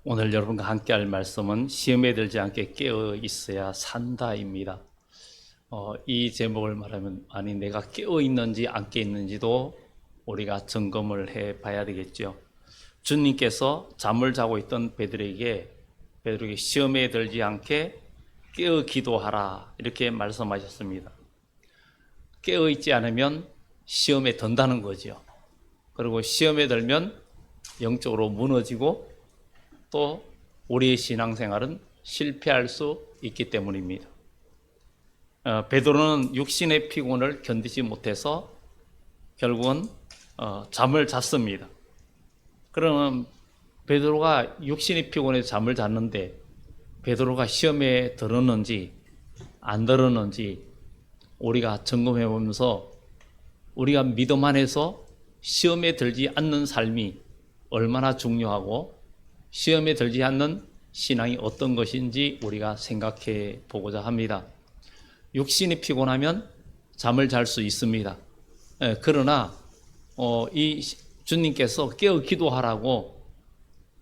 오늘 여러분과 함께 할 말씀은 시험에 들지 않게 깨어 있어야 산다입니다. 이 제목을 말하면 내가 깨어 있는지 안 깨어 있는지도 우리가 점검을 해 봐야 되겠죠. 주님께서 잠을 자고 있던 베드로에게 시험에 들지 않게 깨어 기도하라 이렇게 말씀하셨습니다. 깨어 있지 않으면 시험에 든다는 거죠. 그리고 시험에 들면 영적으로 무너지고 또 우리의 신앙생활은 실패할 수 있기 때문입니다. 베드로는 육신의 피곤을 견디지 못해서 결국은 잠을 잤습니다. 그러면 베드로가 육신의 피곤에 잠을 잤는데 베드로가 시험에 들었는지 안 들었는지 우리가 점검해 보면서 우리가 믿음 안에서 시험에 들지 않는 삶이 얼마나 중요하고 시험에 들지 않는 신앙이 어떤 것인지 우리가 생각해 보고자 합니다. 육신이 피곤하면 잠을 잘 수 있습니다. 그러나 이 주님께서 깨어 기도하라고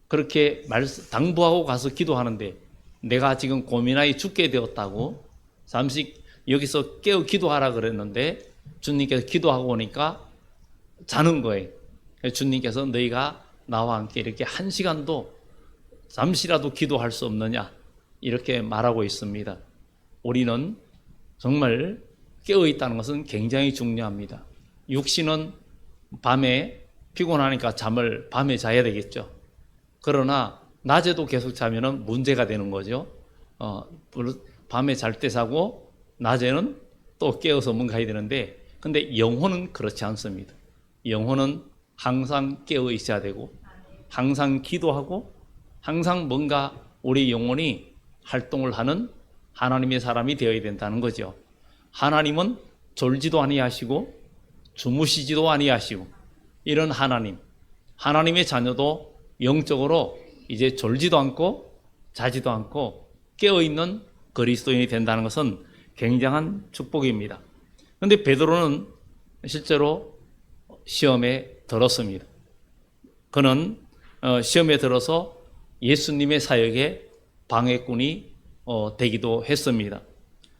그렇게 당부하고 가서 기도하는데 내가 지금 고민하여 죽게 되었다고 잠시 여기서 깨어 기도하라 그랬는데 주님께서 기도하고 오니까 자는 거예요. 주님께서 너희가 나와 함께 이렇게 한 시간도 잠시라도 기도할 수 없느냐 이렇게 말하고 있습니다. 우리는 정말 깨어 있다는 것은 굉장히 중요합니다. 육신은 밤에 피곤하니까 잠을 밤에 자야 되겠죠. 그러나 낮에도 계속 자면은 문제가 되는 거죠. 밤에 잘 때 자고 낮에는 또 깨어서 뭔가 해야 되는데 근데 영혼은 그렇지 않습니다. 영혼은 항상 깨어 있어야 되고 항상 기도하고 항상 뭔가 우리 영혼이 활동을 하는 하나님의 사람이 되어야 된다는 거죠. 하나님은 졸지도 아니하시고 주무시지도 아니하시고 이런 하나님의 자녀도 영적으로 이제 졸지도 않고 자지도 않고 깨어있는 그리스도인이 된다는 것은 굉장한 축복입니다. 그런데 베드로는 실제로 시험에 들었습니다. 그는 시험에 들어서 예수님의 사역에 방해꾼이 되기도 했습니다.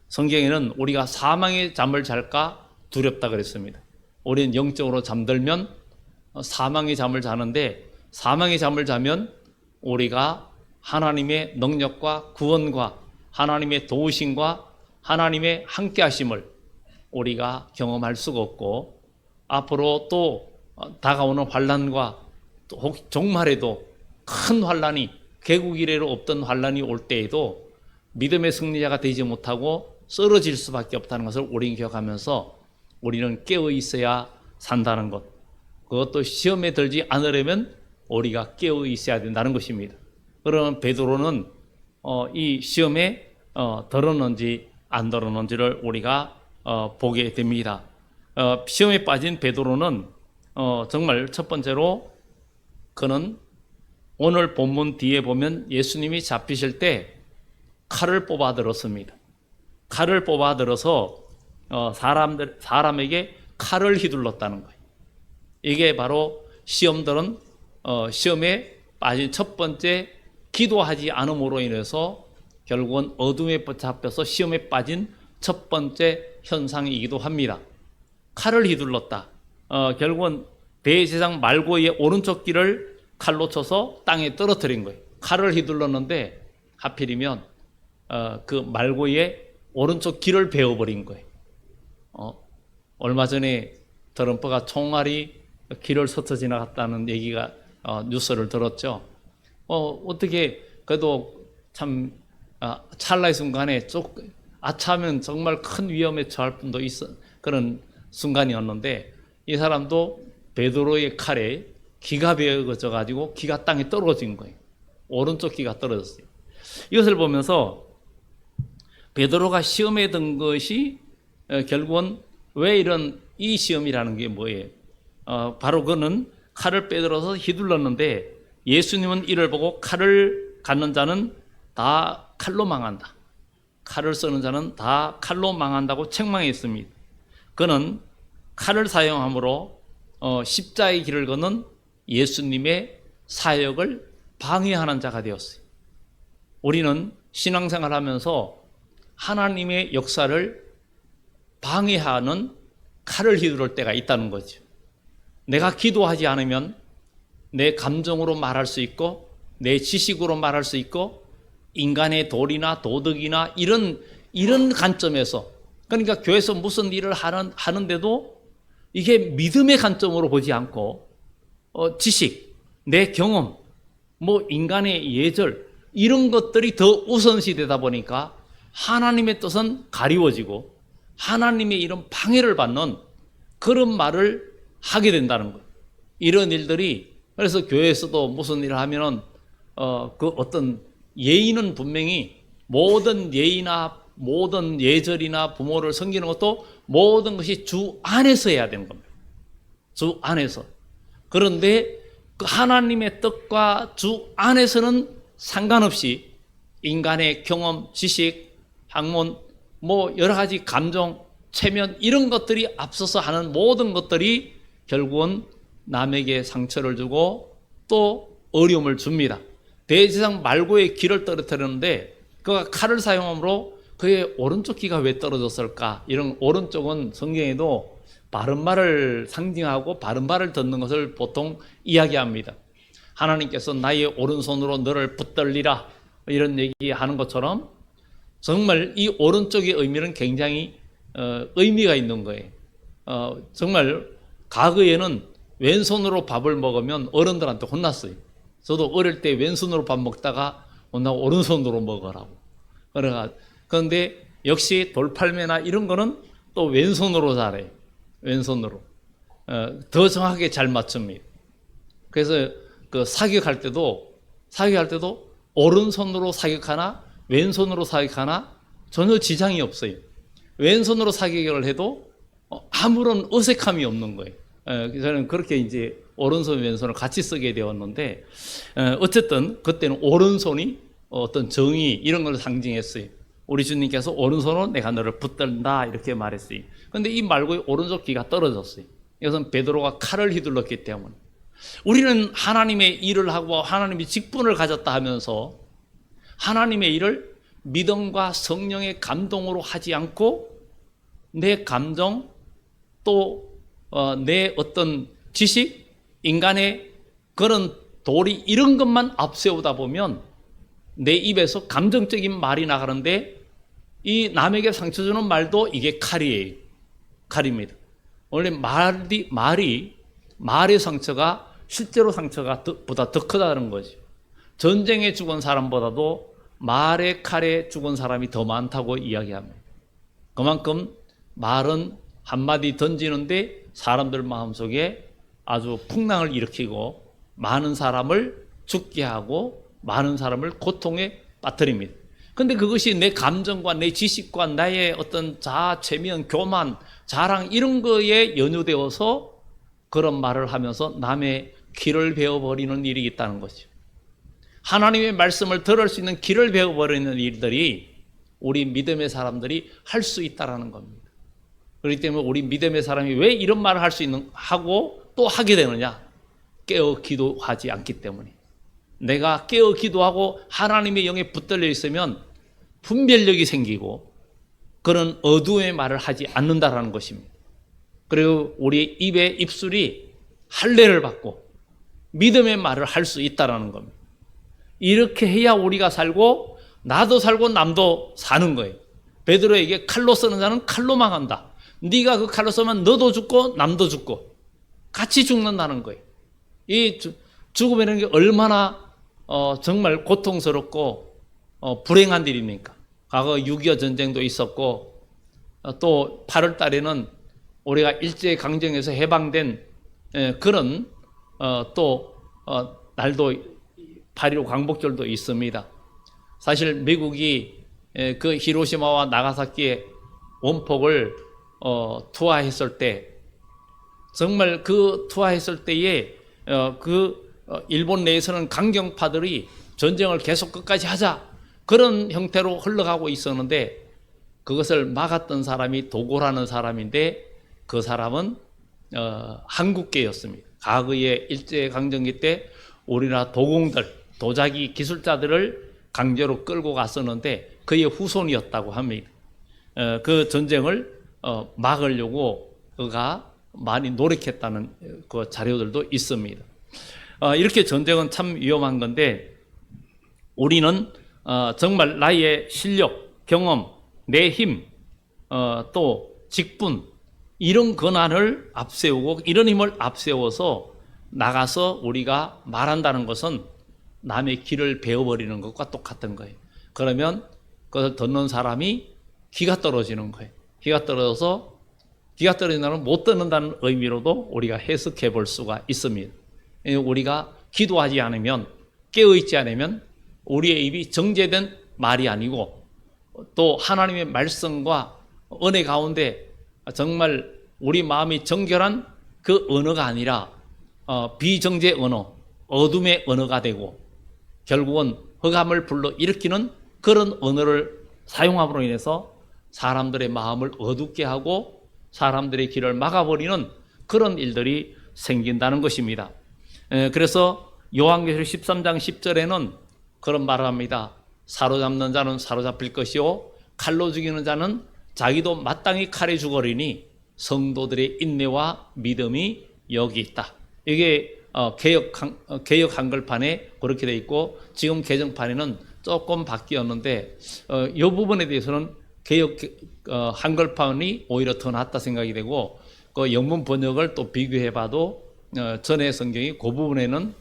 성경에는 우리가 사망의 잠을 잘까 두렵다 그랬습니다. 우리는 영적으로 잠들면 사망의 잠을 자는데 사망의 잠을 자면 우리가 하나님의 능력과 구원과 하나님의 도우심과 하나님의 함께하심을 우리가 경험할 수가 없고 앞으로 또 다가오는 환난과 또 종말에도 큰 환난이 개국 이래로 없던 환난이 올 때에도 믿음의 승리자가 되지 못하고 쓰러질 수밖에 없다는 것을 우리는 기억하면서 우리는 깨어 있어야 산다는 것, 그것도 시험에 들지 않으려면 우리가 깨어 있어야 된다는 것입니다. 그러면 베드로는 이 시험에 들었는지 안 들었는지를 우리가 보게 됩니다. 시험에 빠진 베드로는 정말 첫 번째로 그는 오늘 본문 뒤에 보면 예수님이 잡히실 때 칼을 뽑아 들었습니다. 칼을 뽑아 들어서 사람에게 칼을 휘둘렀다는 거예요. 이게 바로 시험들은 시험에 빠진 첫 번째 기도하지 않음으로 인해서 결국은 어둠에 잡혀서 시험에 빠진 첫 번째 현상이기도 합니다. 칼을 휘둘렀다. 결국은 대제사장 말고의 오른쪽 귀를 칼로 쳐서 땅에 떨어뜨린 거예요. 칼을 휘둘렀는데 하필이면 그 말고의 오른쪽 귀를 베어버린 거예요. 얼마 전에 트럼프가 총알이 귀를 스쳐 지나갔다는 얘기가 뉴스를 들었죠. 어떻게 그래도 참 찰나의 순간에 아차하면 정말 큰 위험에 처할 뿐도 있어 그런 순간이었는데 이 사람도 베드로의 칼에 귀가 베어져 가지고 귀가 땅에 떨어진 거예요. 오른쪽 귀가 떨어졌어요. 이것을 보면서 베드로가 시험에 든 것이 결국은 왜 이 시험이라는 게 뭐예요? 바로 그는 칼을 빼들어서 휘둘렀는데 예수님은 이를 보고 칼을 갖는 자는 다 칼로 망한다. 칼을 쓰는 자는 다 칼로 망한다고 책망했습니다. 그는 칼을 사용함으로 십자의 길을 걷는 예수님의 사역을 방해하는 자가 되었어요. 우리는 신앙생활 하면서 하나님의 역사를 방해하는 칼을 휘두를 때가 있다는 거죠. 내가 기도하지 않으면 내 감정으로 말할 수 있고 내 지식으로 말할 수 있고 인간의 도리나 도덕이나 이런 관점에서, 그러니까 교회에서 무슨 일을 하는데도 이게 믿음의 관점으로 보지 않고 지식, 내 경험, 뭐 인간의 예절 이런 것들이 더 우선시 되다 보니까 하나님의 뜻은 가리워지고 하나님의 이런 방해를 받는 그런 말을 하게 된다는 거예요. 이런 일들이, 그래서 교회에서도 무슨 일을 하면은 그 어떤 예의는 분명히 모든 예의나 모든 예절이나 부모를 섬기는 것도 모든 것이 주 안에서 해야 되는 겁니다. 주 안에서. 그런데 그 하나님의 뜻과 주 안에서는 상관없이 인간의 경험, 지식, 학문, 뭐 여러 가지 감정, 체면 이런 것들이 앞서서 하는 모든 것들이 결국은 남에게 상처를 주고 또 어려움을 줍니다. 대제사장 말고의 귀를 떨어뜨렸는데 그가 칼을 사용함으로 그의 오른쪽 귀가 왜 떨어졌을까? 이런 오른쪽은 성경에도 바른 말을 상징하고 바른 말을 듣는 것을 보통 이야기합니다. 하나님께서 나의 오른손으로 너를 붙들리라 이런 얘기하는 것처럼 정말 이 오른쪽의 의미는 굉장히 의미가 있는 거예요. 정말 과거에는 왼손으로 밥을 먹으면 어른들한테 혼났어요. 저도 어릴 때 왼손으로 밥 먹다가 혼나고 오른손으로 먹으라고. 그런데 역시 돌팔매나 이런 거는 또 왼손으로 잘해요. 왼손으로. 더 정확하게 잘 맞춥니다. 그래서 그 사격할 때도 오른손으로 사격하나 왼손으로 사격하나 전혀 지장이 없어요. 왼손으로 사격을 해도 아무런 어색함이 없는 거예요. 저는 그렇게 이제 오른손 왼손을 같이 쓰게 되었는데 어쨌든 그때는 오른손이 어떤 정의 이런 걸 상징했어요. 우리 주님께서 오른손으로 내가 너를 붙든다 이렇게 말했어요. 그런데 이 말고의 오른쪽 귀가 떨어졌어요. 이것은 베드로가 칼을 휘둘렀기 때문에. 우리는 하나님의 일을 하고 하나님의 직분을 가졌다 하면서 하나님의 일을 믿음과 성령의 감동으로 하지 않고 내 감정 또 내 어떤 지식, 인간의 그런 도리 이런 것만 앞세우다 보면 내 입에서 감정적인 말이 나가는데 이 남에게 상처 주는 말도 이게 칼이에요. 칼입니다. 원래 말의 상처가 실제로 상처가 보다 더 크다는 거죠. 전쟁에 죽은 사람보다도 말의 칼에 죽은 사람이 더 많다고 이야기합니다. 그만큼 말은 한마디 던지는데 사람들 마음속에 아주 풍랑을 일으키고 많은 사람을 죽게 하고 많은 사람을 고통에 빠뜨립니다. 그런데 그것이 내 감정과 내 지식과 나의 어떤 자아, 체면, 교만, 자랑 이런 거에 연유되어서 그런 말을 하면서 남의 귀를 베어버리는 일이 있다는 거죠. 하나님의 말씀을 들을 수 있는 귀를 베어버리는 일들이 우리 믿음의 사람들이 할 수 있다는 겁니다. 그렇기 때문에 우리 믿음의 사람이 왜 이런 말을 할 수 있는 하고 또 하게 되느냐? 깨어 기도하지 않기 때문에. 내가 깨어 기도하고 하나님의 영에 붙들려 있으면 분별력이 생기고 그런 어두움의 말을 하지 않는다라는 것입니다. 그리고 우리 입의 입술이 할례를 받고 믿음의 말을 할 수 있다라는 겁니다. 이렇게 해야 우리가 살고 나도 살고 남도 사는 거예요. 베드로에게 칼로 쓰는 자는 칼로 망한다. 네가 그 칼로 쏘면 너도 죽고 남도 죽고 같이 죽는다는 거예요. 이 죽음이라는 게 얼마나 정말 고통스럽고 불행한 일입니까? 과거 6.25 전쟁도 있었고 또 8월 달에는 우리가 일제강점기에서 해방된 그런 또 날도 8.15 광복절도 있습니다. 사실 미국이 그 히로시마와 나가사키의 원폭을 투하했을 때 정말 그 투하했을 때에 일본 내에서는 강경파들이 전쟁을 계속 끝까지 하자 그런 형태로 흘러가고 있었는데 그것을 막았던 사람이 도고라는 사람인데 그 사람은 한국계였습니다. 과거에 일제강점기 때 우리나라 도공들 도자기 기술자들을 강제로 끌고 갔었는데 그의 후손이었다고 합니다. 그 전쟁을 막으려고 그가 많이 노력했다는 그 자료들도 있습니다. 이렇게 전쟁은 참 위험한 건데 우리는 정말 나의 실력, 경험, 내 힘, 또 직분 이런 권한을 앞세우고 이런 힘을 앞세워서 나가서 우리가 말한다는 것은 남의 귀를 베어버리는 것과 똑같은 거예요. 그러면 그것을 듣는 사람이 귀가 떨어지는 거예요. 귀가 떨어져서 귀가 떨어진다는 못 듣는다는 의미로도 우리가 해석해 볼 수가 있습니다. 우리가 기도하지 않으면 깨어있지 않으면 우리의 입이 정제된 말이 아니고 또 하나님의 말씀과 은혜 가운데 정말 우리 마음이 정결한 그 언어가 아니라 비정제 언어, 어둠의 언어가 되고 결국은 흑암을 불러일으키는 그런 언어를 사용함으로 인해서 사람들의 마음을 어둡게 하고 사람들의 길을 막아버리는 그런 일들이 생긴다는 것입니다. 그래서 요한계시록 13장 10절에는 그런 말을 합니다. 사로잡는 자는 사로잡힐 것이요 칼로 죽이는 자는 자기도 마땅히 칼에 죽으리니 성도들의 인내와 믿음이 여기 있다. 이게 개역 한글판에 그렇게 돼 있고 지금 개정판에는 조금 바뀌었는데 이 부분에 대해서는 개역 한글판이 오히려 더 낫다 생각이 되고 그 영문 번역을 또 비교해봐도 전의 성경이 그 부분에는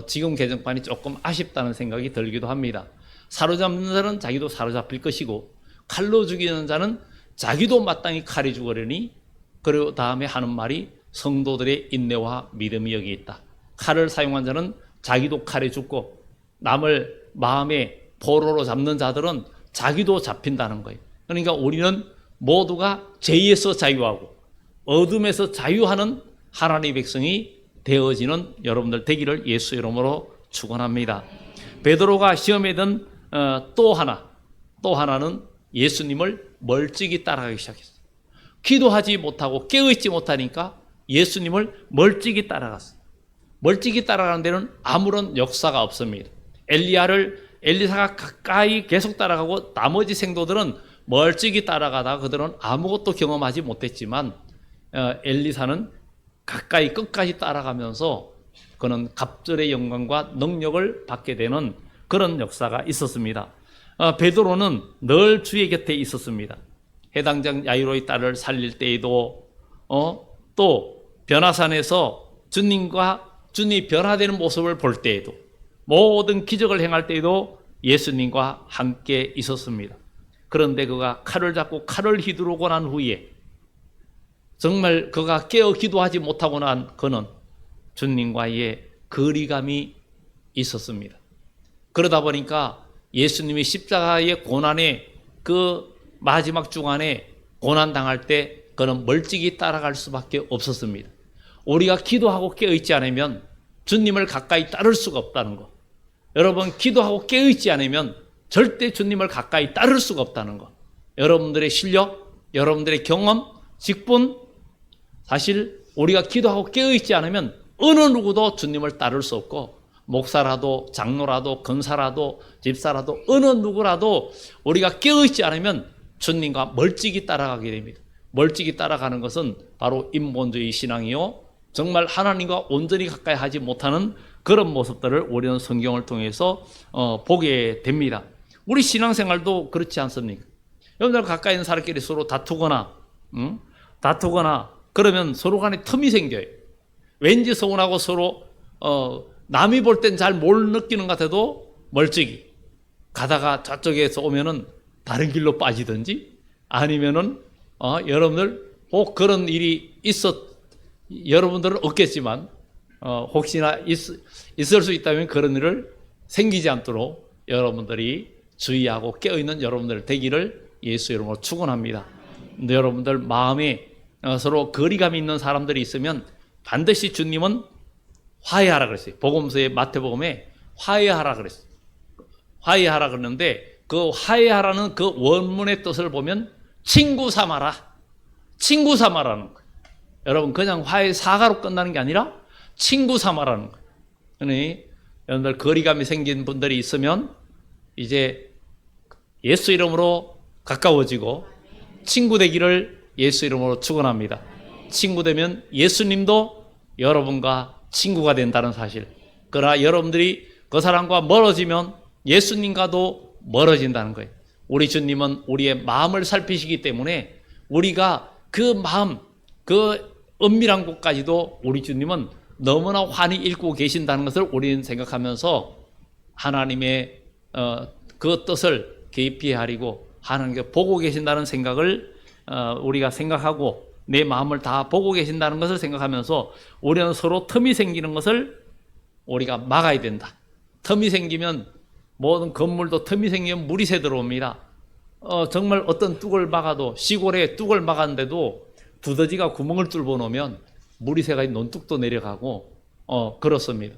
지금 개정판이 조금 아쉽다는 생각이 들기도 합니다. 사로잡는 자는 자기도 사로잡힐 것이고 칼로 죽이는 자는 자기도 마땅히 칼에 죽으려니 그리고 다음에 하는 말이 성도들의 인내와 믿음이 여기 있다. 칼을 사용한 자는 자기도 칼에 죽고 남을 마음에 포로로 잡는 자들은 자기도 잡힌다는 거예요. 그러니까 우리는 모두가 죄에서 자유하고 어둠에서 자유하는 하나님의 백성이 되어지는 여러분들 되기를 예수 이름으로 축원합니다. 베드로가 시험에 든 또 하나는 예수님을 멀찍이 따라가기 시작했어요. 기도하지 못하고 깨어있지 못하니까 예수님을 멀찍이 따라갔어요. 멀찍이 따라가는 데는 아무런 역사가 없습니다. 엘리사가 가까이 계속 따라가고 나머지 생도들은 멀찍이 따라가다가 그들은 아무것도 경험하지 못했지만 엘리사는 가까이 끝까지 따라가면서 그는 갑절의 영광과 능력을 받게 되는 그런 역사가 있었습니다. 베드로는 늘 주의 곁에 있었습니다. 해당장 야이로의 딸을 살릴 때에도 또 변화산에서 주님이 변화되는 모습을 볼 때에도 모든 기적을 행할 때에도 예수님과 함께 있었습니다. 그런데 그가 칼을 잡고 칼을 휘두르고 난 후에 정말 그가 깨어 기도하지 못하고 난 그는 주님과의 거리감이 있었습니다. 그러다 보니까 예수님이 십자가의 고난의 그 마지막 중간에 고난당할 때 그는 멀찍이 따라갈 수밖에 없었습니다. 우리가 기도하고 깨어있지 않으면 주님을 가까이 따를 수가 없다는 것. 여러분 기도하고 깨어있지 않으면 절대 주님을 가까이 따를 수가 없다는 것. 여러분들의 실력, 여러분들의 경험, 직분 사실 우리가 기도하고 깨어있지 않으면 어느 누구도 주님을 따를 수 없고 목사라도 장로라도 권사라도 집사라도 어느 누구라도 우리가 깨어있지 않으면 주님과 멀찍이 따라가게 됩니다. 멀찍이 따라가는 것은 바로 인본주의 신앙이요 정말 하나님과 온전히 가까이 하지 못하는 그런 모습들을 우리는 성경을 통해서 보게 됩니다. 우리 신앙생활도 그렇지 않습니까? 여러분들 가까이 있는 사람끼리 서로 다투거나 그러면 서로 간에 틈이 생겨요. 왠지 서운하고 서로 남이 볼 땐 잘 못 느끼는 것 같아도 멀찍이 가다가 저쪽에서 오면은 다른 길로 빠지든지 아니면은 여러분들 혹 그런 일이 여러분들은 없겠지만 혹시나 있을 수 있다면 그런 일을 생기지 않도록 여러분들이 주의하고 깨어있는 여러분들 되기를 예수 이름으로 축원합니다. 여러분들 마음에 서로 거리감이 있는 사람들이 있으면 반드시 주님은 화해하라 그랬어요. 복음서의 마태복음에 화해하라 그랬어요. 화해하라 그랬는데 그 화해하라는 그 원문의 뜻을 보면 친구 삼아라. 친구 삼아라는 거예요. 여러분 그냥 화해 사과로 끝나는 게 아니라 친구 삼아라는 거예요. 여러분들 거리감이 생긴 분들이 있으면 이제 예수 이름으로 가까워지고 친구 되기를 예수 이름으로 축원합니다. 친구 되면 예수님도 여러분과 친구가 된다는 사실. 그러나 여러분들이 그 사람과 멀어지면 예수님과도 멀어진다는 거예요. 우리 주님은 우리의 마음을 살피시기 때문에 우리가 그 마음, 그 은밀한 곳까지도 우리 주님은 너무나 환히 읽고 계신다는 것을 우리는 생각하면서 하나님의 그 뜻을 깊이 하리고 하나님께 보고 계신다는 생각을 우리가 생각하고 내 마음을 다 보고 계신다는 것을 생각하면서 우리는 서로 틈이 생기는 것을 우리가 막아야 된다. 틈이 생기면 모든 건물도 틈이 생기면 물이 새 들어옵니다. 정말 어떤 뚝을 막아도 시골에 뚝을 막았는데도 두더지가 구멍을 뚫어 놓으면 물이 새가 논뚝도 내려가고 그렇습니다.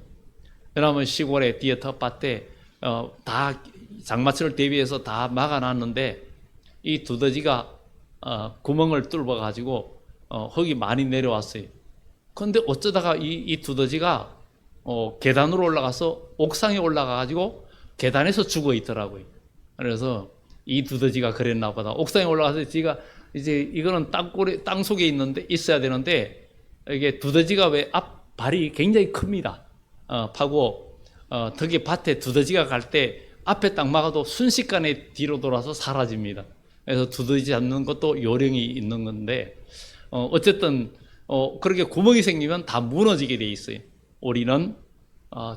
왜냐하면 시골에 뒤에 텃밭에 다 장마철을 대비해서 다 막아놨는데 이 두더지가 구멍을 뚫어 가지고 흙이 많이 내려왔어요. 그런데 어쩌다가 이 두더지가 계단으로 올라가서 옥상에 올라가 가지고 계단에서 죽어 있더라고요. 그래서 이 두더지가 그랬나 보다. 옥상에 올라가서 지가 이제 이거는 땅 속에 있어야 되는데 이게 두더지가 왜 앞발이 굉장히 큽니다. 파고 특히 밭에 두더지가 갈 때 앞에 딱 막아도 순식간에 뒤로 돌아서 사라집니다. 그래서 두더지 잡는 것도 요령이 있는 건데 어쨌든 그렇게 구멍이 생기면 다 무너지게 돼 있어요. 우리는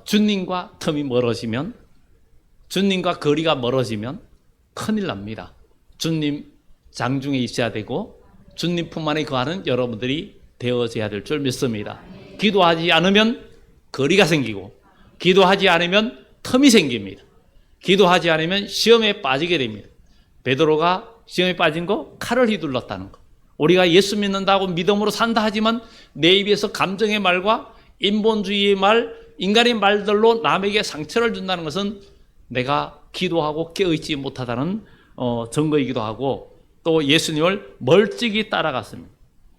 주님과 틈이 멀어지면, 주님과 거리가 멀어지면 큰일 납니다. 주님 장중에 있어야 되고 주님 품 안에 거하는 여러분들이 되어져야 될 줄 믿습니다. 기도하지 않으면 거리가 생기고 기도하지 않으면 틈이 생깁니다. 기도하지 않으면 시험에 빠지게 됩니다. 베드로가 시험에 빠진 거 칼을 휘둘렀다는 거. 우리가 예수 믿는다고 믿음으로 산다 하지만 내 입에서 감정의 말과 인본주의의 말, 인간의 말들로 남에게 상처를 준다는 것은 내가 기도하고 깨어있지 못하다는 증거이기도 하고 또 예수님을 멀찍이 따라갔습니다.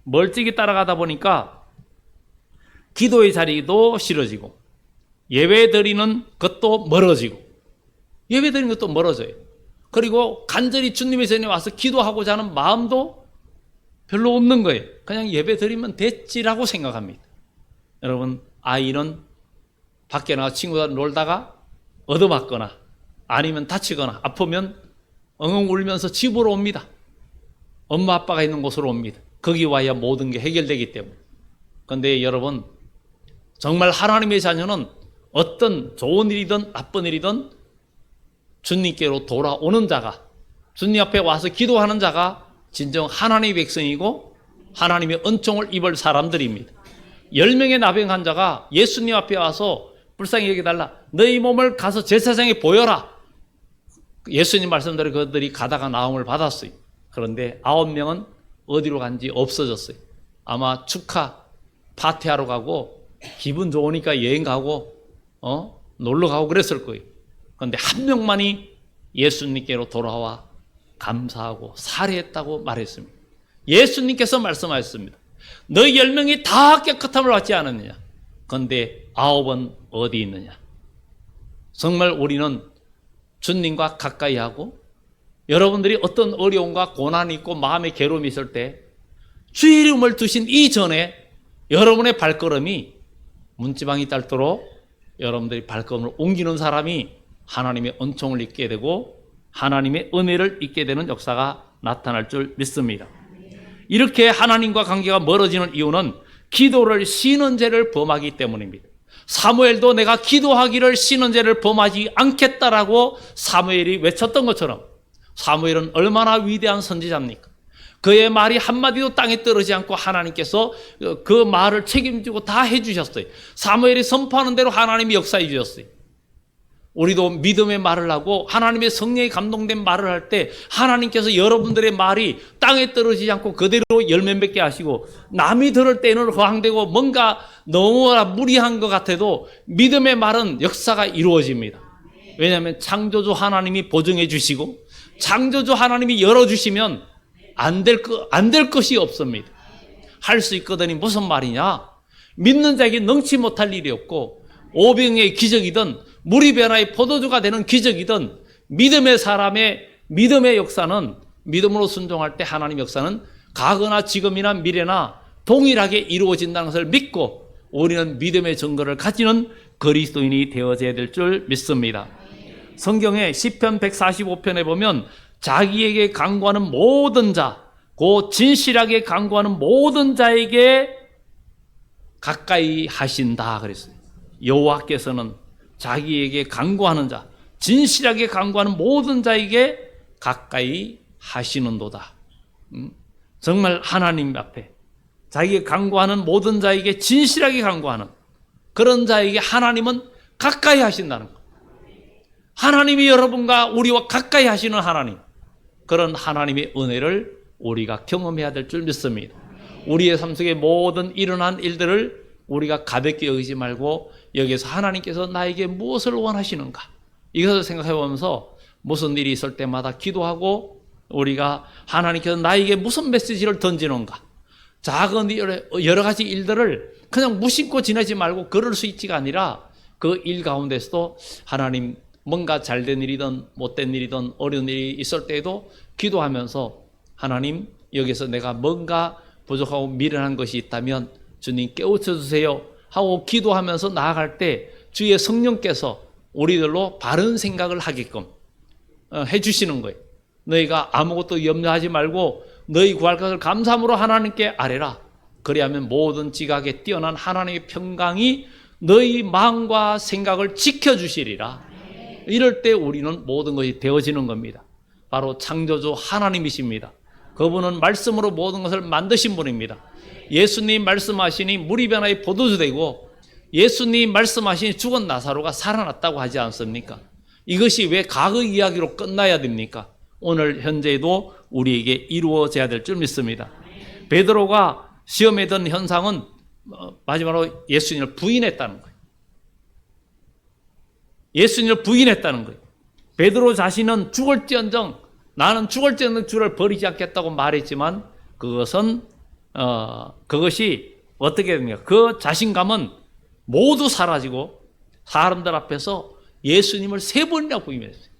멀찍이 따라가다 보니까 기도의 자리도 싫어지고 예배 드리는 것도 멀어지고 예배 드리는 것도 멀어져요. 그리고 간절히 주님의 전에 와서 기도하고자 하는 마음도 별로 없는 거예요. 그냥 예배 드리면 됐지라고 생각합니다. 여러분, 아이는 밖에 나가 친구들 놀다가 얻어맞거나 아니면 다치거나 아프면 엉엉 울면서 집으로 옵니다. 엄마 아빠가 있는 곳으로 옵니다. 거기 와야 모든 게 해결되기 때문에. 그런데 여러분, 정말 하나님의 자녀는 어떤 좋은 일이든 나쁜 일이든 주님께로 돌아오는 자가, 주님 앞에 와서 기도하는 자가 진정 하나님의 백성이고 하나님의 은총을 입을 사람들입니다. 10명의 나병 환자가 예수님 앞에 와서 불쌍히 여겨달라, 너희 몸을 가서 제사장에 보여라. 예수님 말씀대로 그들이 가다가 나음을 받았어요. 그런데 9명은 어디로 간지 없어졌어요. 아마 축하 파티하러 가고 기분 좋으니까 여행 가고 놀러 가고 그랬을 거예요. 그런데 한 명만이 예수님께로 돌아와 감사하고 살해했다고 말했습니다. 예수님께서 말씀하셨습니다. 너희 10명이 다 깨끗함을 받지 않았느냐? 그런데 9은 어디 있느냐? 정말 우리는 주님과 가까이 하고 여러분들이 어떤 어려움과 고난이 있고 마음의 괴로움이 있을 때 주의 이름을 두신 이전에 여러분의 발걸음이 문지방이 닳도록 여러분들이 발걸음을 옮기는 사람이 하나님의 은총을 입게 되고 하나님의 은혜를 입게 되는 역사가 나타날 줄 믿습니다. 이렇게 하나님과 관계가 멀어지는 이유는 기도를 쉬는 죄를 범하기 때문입니다. 사무엘도 내가 기도하기를 쉬는 죄를 범하지 않겠다라고 사무엘이 외쳤던 것처럼 사무엘은 얼마나 위대한 선지자입니까? 그의 말이 한마디도 땅에 떨어지지 않고 하나님께서 그 말을 책임지고 다 해주셨어요. 사무엘이 선포하는 대로 하나님이 역사해 주셨어요. 우리도 믿음의 말을 하고 하나님의 성령에 감동된 말을 할 때 하나님께서 여러분들의 말이 땅에 떨어지지 않고 그대로 열매 맺게 하시고 남이 들을 때는 허황되고 뭔가 너무나 무리한 것 같아도 믿음의 말은 역사가 이루어집니다. 왜냐하면 창조주 하나님이 보증해 주시고 창조주 하나님이 열어주시면 안 될 것이 없습니다. 할 수 있거든이 무슨 말이냐? 믿는 자에게 능치 못할 일이 없고 오병의 기적이든 물이 변화의 포도주가 되는 기적이든 믿음의 사람의 믿음의 역사는 믿음으로 순종할 때 하나님 역사는 과거나 지금이나 미래나 동일하게 이루어진다는 것을 믿고 우리는 믿음의 증거를 가지는 그리스도인이 되어져야 될 줄 믿습니다. 성경의 시편 145편에 보면 자기에게 간구하는 모든 자, 그 진실하게 간구하는 모든 자에게 가까이 하신다 그랬어요. 여호와께서는 자기에게 간구하는 자, 진실하게 간구하는 모든 자에게 가까이 하시는도다. 정말 하나님 앞에 자기에게 간구하는 모든 자에게 진실하게 간구하는 그런 자에게 하나님은 가까이 하신다는 것. 하나님이 여러분과 우리와 가까이 하시는 하나님, 그런 하나님의 은혜를 우리가 경험해야 될 줄 믿습니다. 우리의 삶 속에 모든 일어난 일들을 우리가 가볍게 여기지 말고 여기서 하나님께서 나에게 무엇을 원하시는가, 이것을 생각해 보면서 무슨 일이 있을 때마다 기도하고 우리가 하나님께서 나에게 무슨 메시지를 던지는가, 작은 여러 가지 일들을 그냥 무심코 지내지 말고 그럴 수 있지가 아니라 그 일 가운데서도 하나님 뭔가 잘된 일이든 못된 일이든 어려운 일이 있을 때에도 기도하면서 하나님 여기서 내가 뭔가 부족하고 미련한 것이 있다면 주님 깨우쳐 주세요 하고 기도하면서 나아갈 때 주의 성령께서 우리들로 바른 생각을 하게끔 해주시는 거예요. 너희가 아무것도 염려하지 말고 너희 구할 것을 감사함으로 하나님께 아뢰라. 그리하면 모든 지각에 뛰어난 하나님의 평강이 너희 마음과 생각을 지켜주시리라. 이럴 때 우리는 모든 것이 되어지는 겁니다. 바로 창조주 하나님이십니다. 그분은 말씀으로 모든 것을 만드신 분입니다. 예수님 말씀하시니 물이 변화의 포도주 되고 예수님 말씀하시니 죽은 나사로가 살아났다고 하지 않습니까? 이것이 왜 과거 이야기로 끝나야 됩니까? 오늘 현재에도 우리에게 이루어져야 될 줄 믿습니다. 베드로가 시험에 든 현상은 마지막으로 예수님을 부인했다는 거예요. 예수님을 부인했다는 거예요. 베드로 자신은 죽을지언정 나는 죽을지언정 주를 버리지 않겠다고 말했지만 그것이 어떻게 됩니까? 그 자신감은 모두 사라지고 사람들 앞에서 예수님을 3번이나 부인했어요.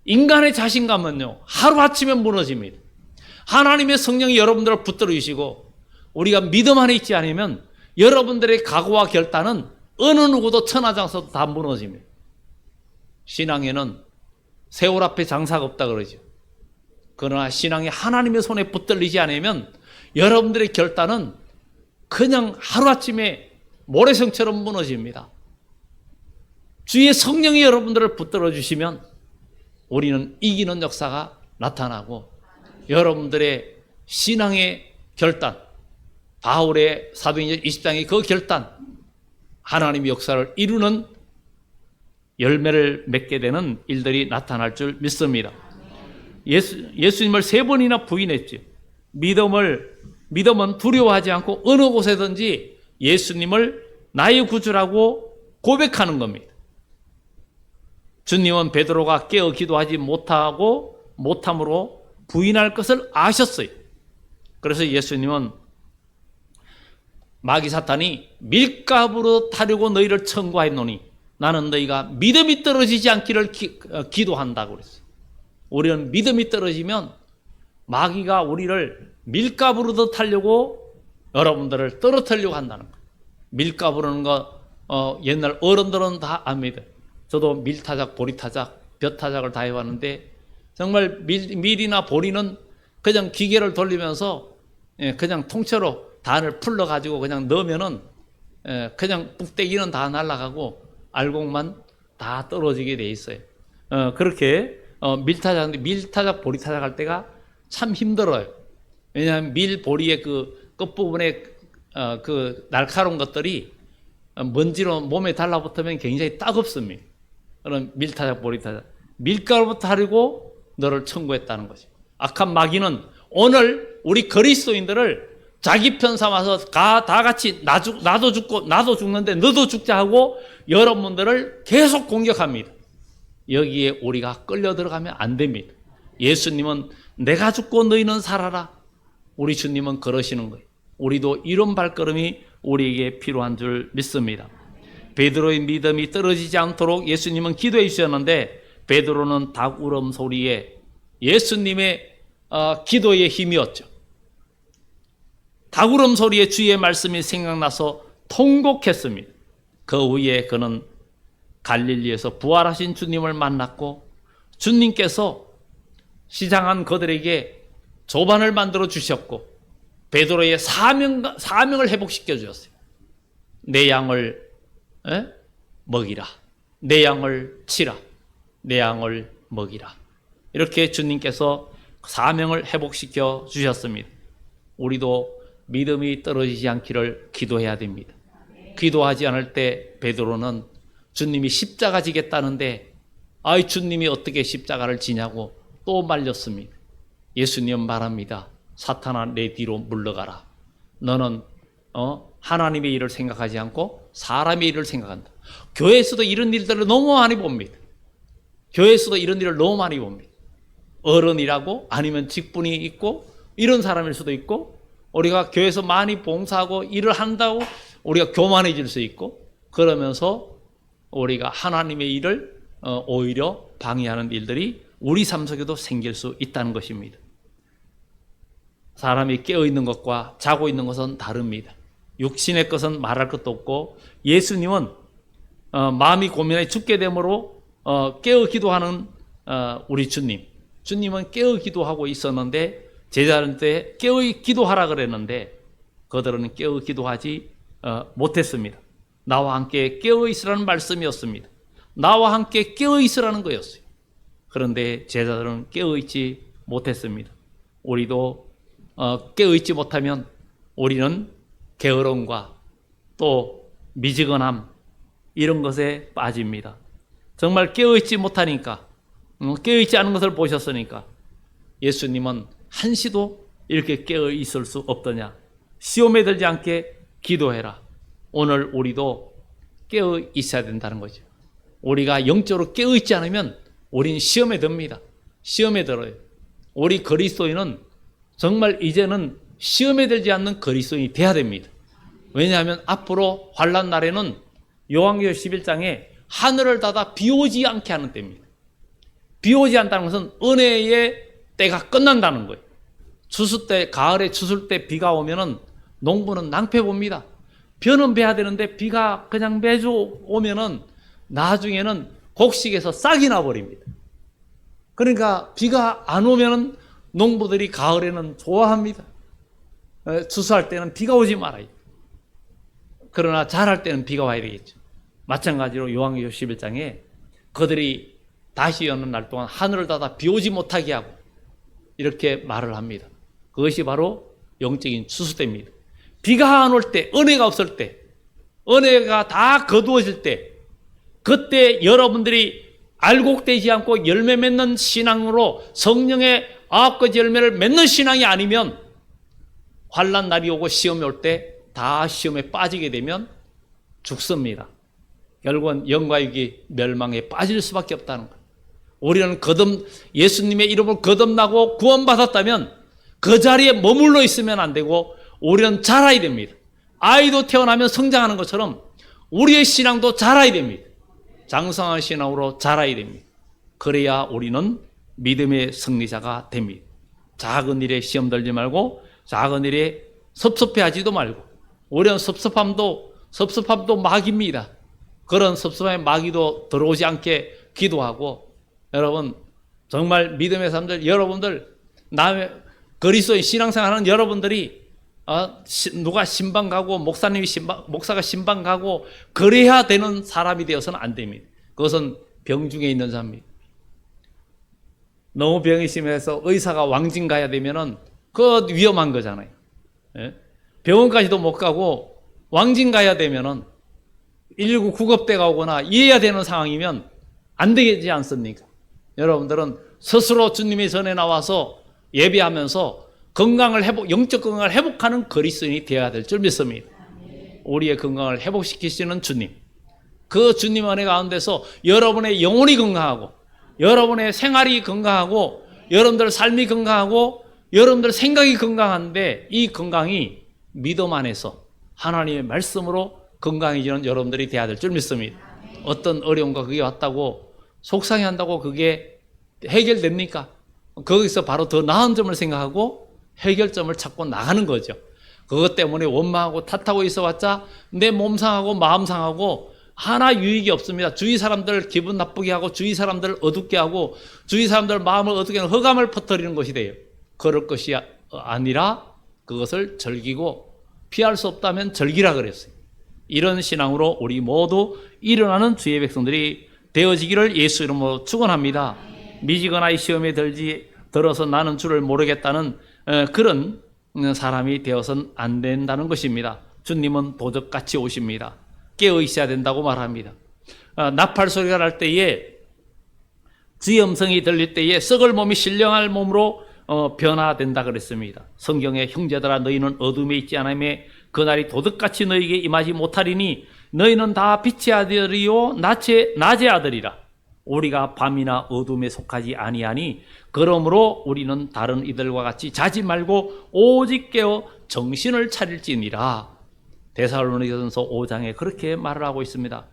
인간의 자신감은요 하루아침에 무너집니다. 하나님의 성령이 여러분들을 붙들어 주시고 우리가 믿음 안에 있지 않으면 여러분들의 각오와 결단은 어느 누구도 천하장사도 다 무너집니다. 신앙에는 세월 앞에 장사가 없다 그러죠. 그러나 신앙이 하나님의 손에 붙들리지 않으면 여러분들의 결단은 그냥 하루아침에 모래성처럼 무너집니다. 주의 성령이 여러분들을 붙들어 주시면 우리는 이기는 역사가 나타나고 여러분들의 신앙의 결단, 바울의 사도행전 20장의 그 결단, 하나님의 역사를 이루는 열매를 맺게 되는 일들이 나타날 줄 믿습니다. 예수님을 3번이나 부인했죠. 믿음은 두려워하지 않고 어느 곳에든지 예수님을 나의 구주라고 고백하는 겁니다. 주님은 베드로가 깨어 기도하지 못함으로 부인할 것을 아셨어요. 그래서 예수님은 마귀 사탄이 밀가부로 타려고 너희를 청구하였노니 나는 너희가 믿음이 떨어지지 않기를 기도한다고 그랬어요. 우리는 믿음이 떨어지면 마귀가 우리를 밀가부로 타려고 여러분들을 떨어뜨리려고 한다는 거예요. 밀가부라는 거 옛날 어른들은 다 압니다. 저도 밀타작, 보리타작, 벼타작을 다 해봤는데 정말 밀이나 보리는 그냥 기계를 돌리면서 그냥 통째로 단을 풀러가지고 그냥 넣으면은 그냥 뚝배기는 다 날아가고 알곡만 다 떨어지게 돼 있어요. 그렇게 밀타작, 보리타작 할 때가 참 힘들어요. 왜냐하면 밀, 보리의 그 끝부분에 그 날카로운 것들이 먼지로 몸에 달라붙으면 굉장히 따갑습니다. 그런 밀타작, 보리타작. 밀가루부터 하려고 너를 청구했다는 거죠. 악한 마귀는 오늘 우리 그리스도인들을 자기 편 삼아서 다 같이 나도 죽고 나도 죽는데 너도 죽자 하고 여러분들을 계속 공격합니다. 여기에 우리가 끌려 들어가면 안 됩니다. 예수님은 내가 죽고 너희는 살아라. 우리 주님은 그러시는 거예요. 우리도 이런 발걸음이 우리에게 필요한 줄 믿습니다. 베드로의 믿음이 떨어지지 않도록 예수님은 기도해 주셨는데 베드로는 닭 울음소리에 예수님의 기도의 힘이었죠. 닭 울음소리에 주의 말씀이 생각나서 통곡했습니다. 그 후에 그는 갈릴리에서 부활하신 주님을 만났고 주님께서 시장한 그들에게 조반을 만들어 주셨고 베드로의 사명을 회복시켜 주셨어요. 내 양을 먹이라. 내 양을 치라. 내 양을 먹이라. 이렇게 주님께서 사명을 회복시켜 주셨습니다. 우리도 믿음이 떨어지지 않기를 기도해야 됩니다. 기도하지 않을 때 베드로는 주님이 십자가 지겠다는데 아이 주님이 어떻게 십자가를 지냐고 또 말렸습니다. 예수님 말합니다. 사탄아 내 뒤로 물러가라. 너는 하나님의 일을 생각하지 않고 사람의 일을 생각한다. 교회에서도 이런 일들을 너무 많이 봅니다. 교회에서도 이런 일을 너무 많이 봅니다. 어른이라고 아니면 직분이 있고 이런 사람일 수도 있고 우리가 교회에서 많이 봉사하고 일을 한다고 우리가 교만해질 수 있고 그러면서 우리가 하나님의 일을 오히려 방해하는 일들이 우리 삶 속에도 생길 수 있다는 것입니다. 사람이 깨어있는 것과 자고 있는 것은 다릅니다. 육신의 것은 말할 것도 없고 예수님은 마음이 고민해 죽게 되므로 깨어 기도하는 우리 주님은 깨어 기도하고 있었는데 제자들한테 깨어 기도하라 그랬는데 그들은 깨어 기도하지 못했습니다. 나와 함께 깨어 있으라는 말씀이었습니다. 나와 함께 깨어 있으라는 거였어요. 그런데 제자들은 깨어 있지 못했습니다. 우리도 깨어 있지 못하면 우리는 게으름과 또 미지근함 이런 것에 빠집니다. 정말 깨어 있지 못하니까 깨어 있지 않은 것을 보셨으니까 예수님은 한시도 이렇게 깨어 있을 수 없더냐. 시험에 들지 않게 기도해라. 오늘 우리도 깨어 있어야 된다는 거죠. 우리가 영적으로 깨어 있지 않으면 우리는 시험에 듭니다. 시험에 들어요. 우리 그리스도인은 정말 이제는 시험에 들지 않는 그리스도인이 돼야 됩니다. 왜냐하면 앞으로 환난 날에는 요한계시록 11장에 하늘을 닫아 비 오지 않게 하는 때입니다. 비 오지 않다는 것은 은혜의 때가 끝난다는 거예요. 추수 때, 가을에 추수 때 비가 오면은 농부는 낭패 봅니다. 벼는 베야 되는데 비가 그냥 매주 오면은 나중에는 곡식에서 싹이 나버립니다. 그러니까 비가 안 오면은 농부들이 가을에는 좋아합니다. 추수할 때는 비가 오지 말아요. 그러나 잘할 때는 비가 와야 되겠죠. 마찬가지로 요한계시록 11장에 그들이 다시 여는 날 동안 하늘을 닫아 비 오지 못하게 하고 이렇게 말을 합니다. 그것이 바로 영적인 추수 때입니다. 비가 안 올 때, 은혜가 없을 때, 은혜가 다 거두어질 때, 그때 여러분들이 알곡되지 않고 열매 맺는 신앙으로 성령의 9가지 열매를 맺는 신앙이 아니면 환난 날이 오고 시험이 올 때 다 시험에 빠지게 되면 죽습니다. 결국은 영과 육이 멸망에 빠질 수밖에 없다는 거예요. 우리는 예수님의 이름을 거듭나고 구원받았다면 그 자리에 머물러 있으면 안 되고 우리는 자라야 됩니다. 아이도 태어나면 성장하는 것처럼 우리의 신앙도 자라야 됩니다. 장성한 신앙으로 자라야 됩니다. 그래야 우리는 믿음의 승리자가 됩니다. 작은 일에 시험 들지 말고 작은 일에 섭섭해하지도 말고 우리는 섭섭함도 마귀입니다. 그런 섭섭함의 마귀도 들어오지 않게 기도하고 여러분 정말 믿음의 사람들 여러분들 남의 그리스도의 신앙생활하는 여러분들이 누가 신방 가고 목사가 신방 가고 그래야 되는 사람이 되어서는 안 됩니다. 그것은 병중에 있는 사람입니다. 너무 병이 심해서 의사가 왕진 가야 되면은 그거 위험한 거잖아요. 병원까지도 못 가고 왕진 가야 되면은 119 구급대가 오거나 이래야 되는 상황이면 안 되지 않습니까? 여러분들은 스스로 주님의 전에 나와서 예배하면서 영적 건강을 회복하는 그리스도인이 되어야 될 줄 믿습니다. 우리의 건강을 회복시키시는 주님, 그 주님 안에 가운데서 여러분의 영혼이 건강하고 여러분의 생활이 건강하고 여러분들 삶이 건강하고 여러분들 생각이 건강한데 이 건강이 믿음 안에서 하나님의 말씀으로 건강해지는 여러분들이 돼야 될 줄 믿습니다. 어떤 어려움과 그게 왔다고 속상해한다고 그게 해결됩니까? 거기서 바로 더 나은 점을 생각하고 해결점을 찾고 나가는 거죠. 그것 때문에 원망하고 탓하고 있어봤자 내 몸 상하고 마음 상하고 하나 유익이 없습니다. 주위 사람들 기분 나쁘게 하고 주위 사람들 어둡게 하고 주위 사람들 마음을 어둡게 하는 흑암을 퍼뜨리는 것이 돼요. 그럴 것이 아니라 그것을 즐기고 피할 수 없다면 즐기라 그랬어요. 이런 신앙으로 우리 모두 일어나는 주의 백성들이 되어지기를 예수 이름으로 축원합니다. 미지근한 이 시험에 들어서 나는 주를 모르겠다는 그런 사람이 되어서는 안 된다는 것입니다. 주님은 도적같이 오십니다. 깨어 있어야 된다고 말합니다. 나팔 소리가 날 때에 주의 음성이 들릴 때에 썩을 몸이 신령할 몸으로 변화된다 그랬습니다. 성경에 형제들아 너희는 어둠에 있지 않으며 그날이 도둑같이 너희에게 임하지 못하리니 너희는 다 빛의 아들이요 낮의 아들이라. 우리가 밤이나 어둠에 속하지 아니하니 그러므로 우리는 다른 이들과 같이 자지 말고 오직 깨어 정신을 차릴지니라. 데살로니가전서 5장에 그렇게 말을 하고 있습니다.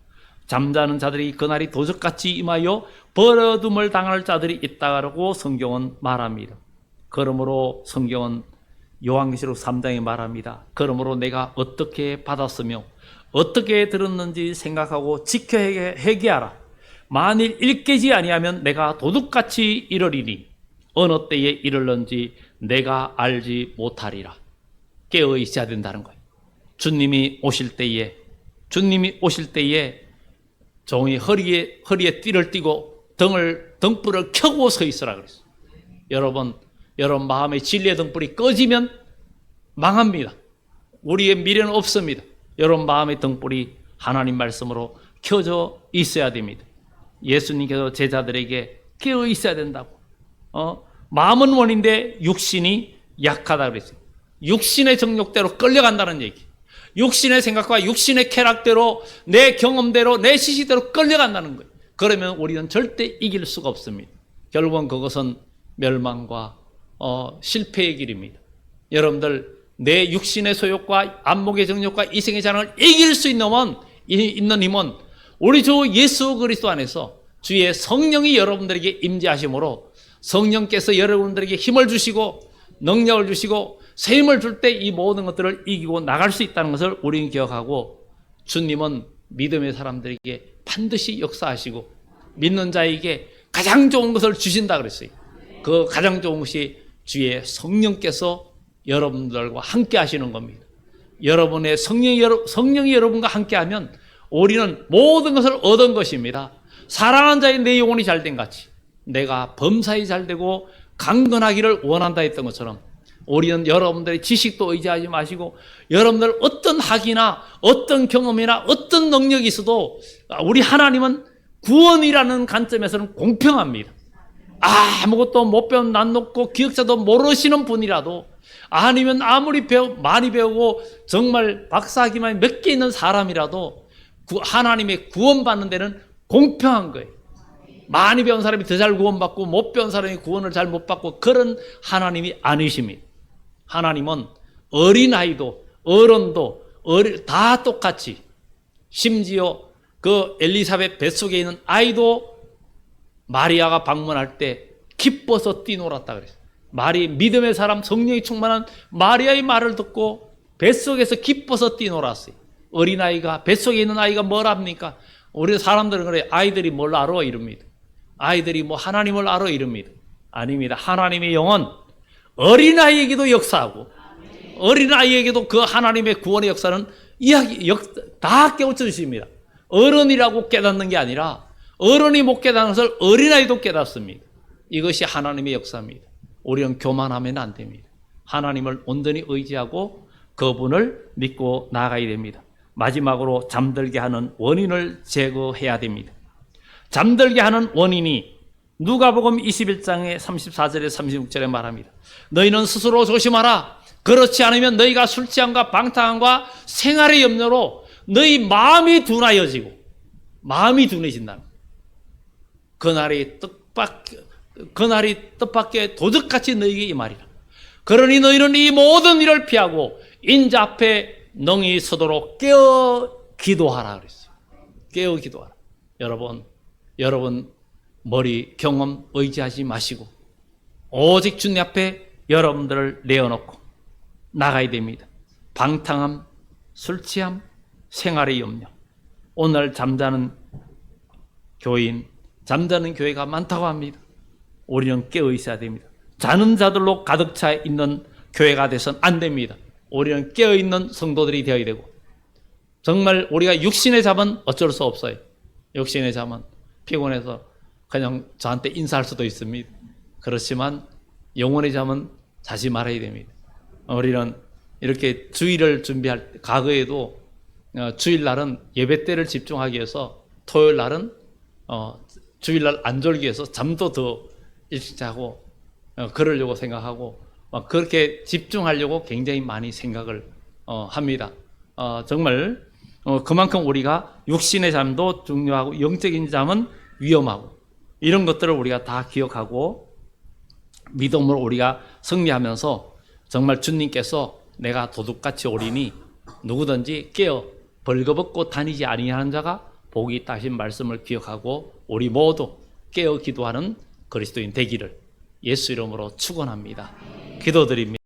잠자는 자들이 그날이 도적같이 임하여 버려둠을 당할 자들이 있다고 성경은 말합니다. 그러므로 성경은 요한계시록 3장에 말합니다. 그러므로 내가 어떻게 받았으며 어떻게 들었는지 생각하고 지켜 회개하라. 만일 일깨지 아니하면 내가 도둑같이 이르리니 어느 때에 이르는지 내가 알지 못하리라. 깨어 있어야 된다는 거예요. 주님이 오실 때에 종이 허리에 띠를 띠고 등불을 켜고 서 있으라 그랬어요. 여러분 마음의 진리의 등불이 꺼지면 망합니다. 우리의 미래는 없습니다. 여러분 마음의 등불이 하나님 말씀으로 켜져 있어야 됩니다. 예수님께서 제자들에게 깨어 있어야 된다고. 마음은 원인데 육신이 약하다 그랬어요. 육신의 정욕대로 끌려간다는 얘기. 육신의 생각과 육신의 쾌락대로 내 경험대로 내 시시대로 끌려간다는 거예요. 그러면 우리는 절대 이길 수가 없습니다. 결국은 그것은 멸망과 실패의 길입니다. 여러분들 내 육신의 소욕과 안목의 정욕과 이생의 자랑을 이길 수 있는 힘은 우리 주 예수 그리스도 안에서 주의 성령이 여러분들에게 임재하심으로 성령께서 여러분들에게 힘을 주시고 능력을 주시고 새 힘을 줄 때 이 모든 것들을 이기고 나갈 수 있다는 것을 우리는 기억하고 주님은 믿음의 사람들에게 반드시 역사하시고 믿는 자에게 가장 좋은 것을 주신다 그랬어요. 그 가장 좋은 것이 주의 성령께서 여러분들과 함께 하시는 겁니다. 여러분의 성령이 여러분과 함께 하면 우리는 모든 것을 얻은 것입니다. 사랑하는 자의 내 영혼이 잘된 같이 내가 범사에 잘되고 강건하기를 원한다 했던 것처럼 우리는 여러분들의 지식도 의지하지 마시고 여러분들 어떤 학이나 어떤 경험이나 어떤 능력이 있어도 우리 하나님은 구원이라는 관점에서는 공평합니다. 아무것도 못 배운 낯놓고 기억자도 모르시는 분이라도 아니면 아무리 많이 배우고 정말 박사학위만 몇 개 있는 사람이라도 하나님의 구원받는 데는 공평한 거예요. 많이 배운 사람이 더 잘 구원받고 못 배운 사람이 구원을 잘 못 받고 그런 하나님이 아니십니다. 하나님은 어린아이도 어른도 다 똑같이 심지어 그 엘리사벳 뱃속에 있는 아이도 마리아가 방문할 때 기뻐서 뛰놀았다 그랬어요. 믿음의 사람 성령이 충만한 마리아의 말을 듣고 뱃속에서 기뻐서 뛰놀았어요. 어린아이가 뱃속에 있는 아이가 뭘 합니까? 우리 사람들은 그래 아이들이 뭘 알아 이럽니다. 아이들이 뭐 하나님을 알아 이럽니다. 아닙니다. 하나님의 영은 어린아이에게도 역사하고 어린아이에게도 그 하나님의 구원의 역사는 다 깨우쳐 주십니다. 어른이라고 깨닫는 게 아니라 어른이 못 깨닫는 것을 어린아이도 깨닫습니다. 이것이 하나님의 역사입니다. 우리는 교만하면 안 됩니다. 하나님을 온전히 의지하고 그분을 믿고 나아가야 됩니다. 마지막으로 잠들게 하는 원인을 제거해야 됩니다. 잠들게 하는 원인이 누가복음 21장의 34절에 36절에 말합니다. 너희는 스스로 조심하라. 그렇지 않으면 너희가 술 취함과 방탕함과 생활의 염려로 너희 마음이 둔하여지고 마음이 둔해진다. 그날이 뜻밖의 도적같이 너희에게 임하리라. 그러니 너희는 이 모든 일을 피하고 인자 앞에 능히 서도록 깨어 기도하라 그랬어요. 깨어 기도하라. 여러분 머리 경험 의지하지 마시고 오직 주님 앞에 여러분들을 내어놓고 나가야 됩니다. 방탕함, 술 취함, 생활의 염려. 오늘 잠자는 교인, 잠자는 교회가 많다고 합니다. 우리는 깨어 있어야 됩니다. 자는 자들로 가득 차 있는 교회가 돼서는 안 됩니다. 우리는 깨어 있는 성도들이 되어야 되고, 정말 우리가 육신의 잠은 어쩔 수 없어요. 육신의 잠은 피곤해서 그냥 저한테 인사할 수도 있습니다. 그렇지만 영혼의 잠은 자지 말아야 됩니다. 우리는 이렇게 주일을 준비할 과거에도 주일날은 예배 때를 집중하기 위해서 토요일날은 주일날 안 졸기 위해서 잠도 더 일찍 자고 그러려고 생각하고 그렇게 집중하려고 굉장히 많이 생각을 합니다. 정말 그만큼 우리가 육신의 잠도 중요하고 영적인 잠은 위험하고 이런 것들을 우리가 다 기억하고 믿음으로 우리가 승리하면서 정말 주님께서 내가 도둑같이 오리니 누구든지 깨어 벌거벗고 다니지 아니하는 자가 복이 있다 하신 말씀을 기억하고 우리 모두 깨어 기도하는 그리스도인 되기를 예수 이름으로 축원합니다. 기도드립니다.